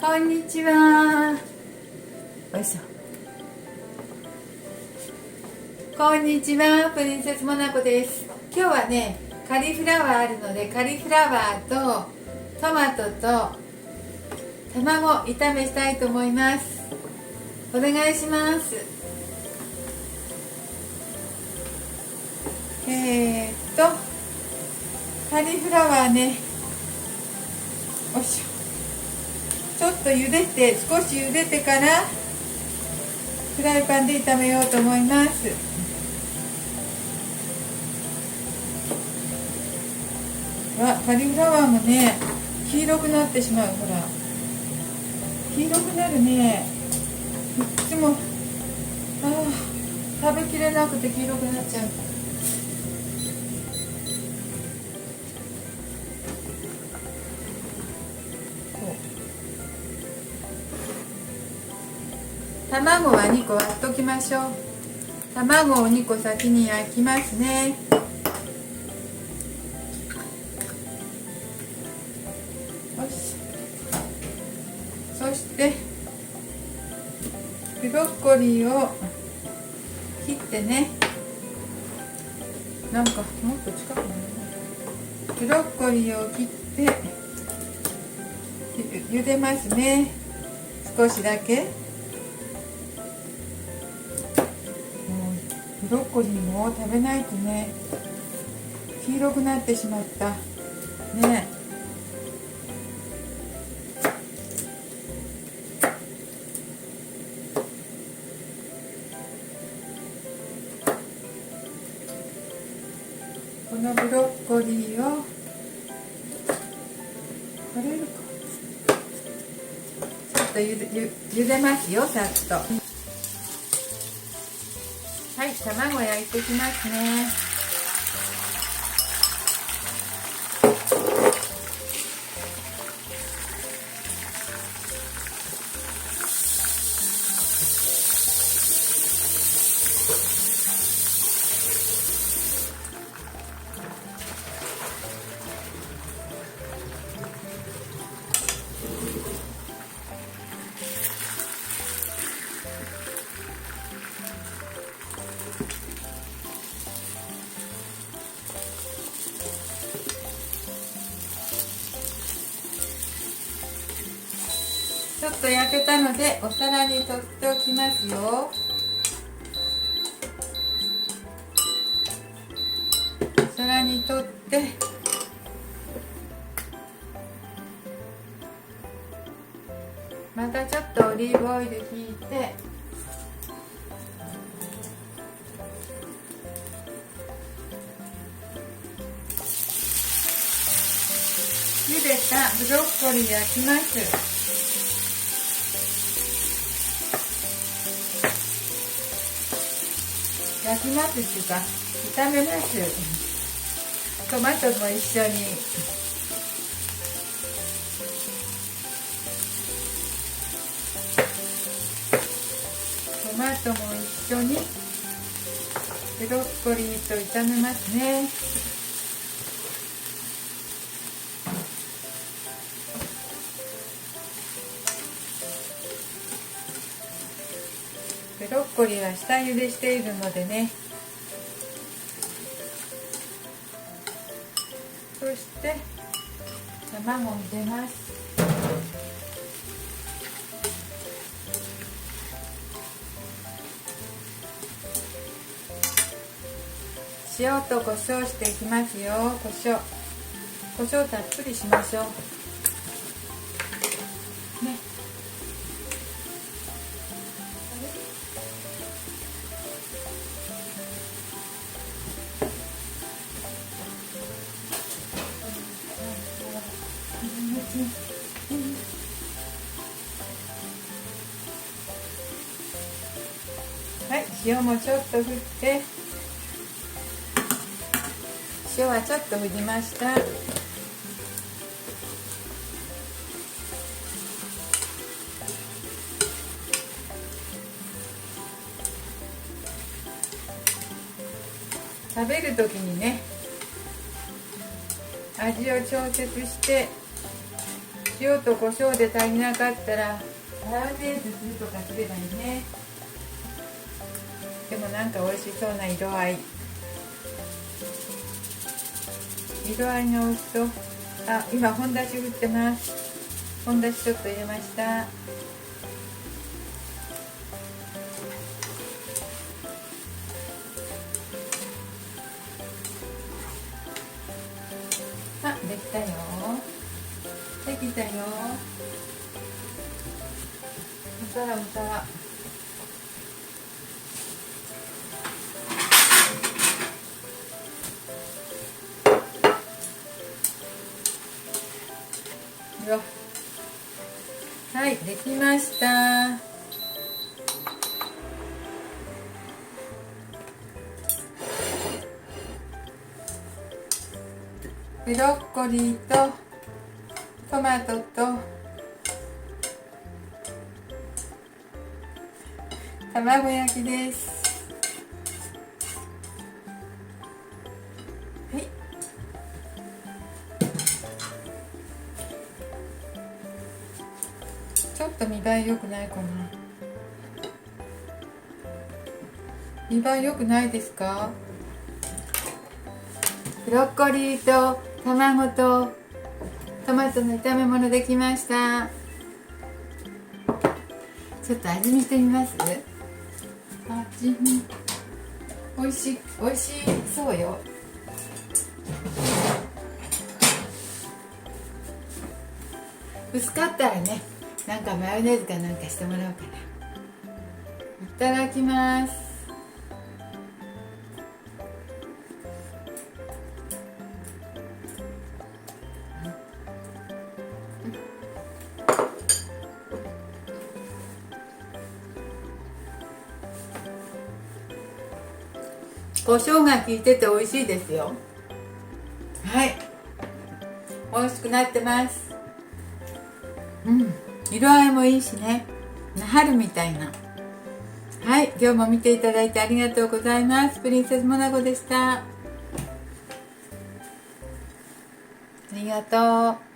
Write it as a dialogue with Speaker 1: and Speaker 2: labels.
Speaker 1: こんにちは。よいしょ。こんにちは、プリンセスモナコです。今日はね、カリフラワーあるので、カリフラワーとトマトと卵炒めしたいと思います。お願いします。カリフラワーね、よいしょ。ちょっと茹でて、少し茹でてからフライパンで炒めようと思います。カリフラワーもね、黄色くなってしまう。ほら、黄色くなるね。いつも食べきれなくて黄色くなっちゃう。卵は2個割っときましょう。卵を2個先に焼きますね。よし。そしてブロッコリーを切ってね。なんかもっと近くなる。ブロッコリーを切って茹でますね。少しだけ。ブロッコリーも食べないとね、黄色くなってしまったね。このブロッコリーを取れるか、ちょっと茹でますよ、さっと。はい、卵焼いてきますね。ちょっと焼けたのでお皿に取っておきますよ。お皿に取って、またちょっとオリーブオイルひいて、茹でたブロッコリー焼きます。焼きますっていうか、炒めます。トマトも一緒に。トマトも一緒にブロッコリーと炒めますね。ブロッコリーは下茹でしているのでね。そして卵を入れます。塩と胡椒していきますよ。胡椒たっぷりしましょうね。はい、塩もちょっと振って、塩はちょっと振りました。食べる時にね、味を調節して塩と胡椒で足りなかったらマヨネーズするとかすればいいね。でもなんか美味しそうな色合いの美味しそう。あ、今本だし振ってます。本だしちょっと入れました。あ、できたよ。できたよ。お皿お皿。はい、できました。ブロッコリーとトマトと卵焼きです。はい。ちょっと見栄え良くないかな。見栄え良くないですか？ブロッコリーと卵とトマトの炒め物できました。ちょっと味見してみます。味見。美味しそうよ。薄かったらね、なんかマヨネーズかなんかしてもらおうかな。いただきます。胡椒が効いてて美味しいですよ。はい、美味しくなってます。色合いもいいしね、春みたいな。はい、今日も見ていただいてありがとうございます。プリンセスモナコでした。ありがとう。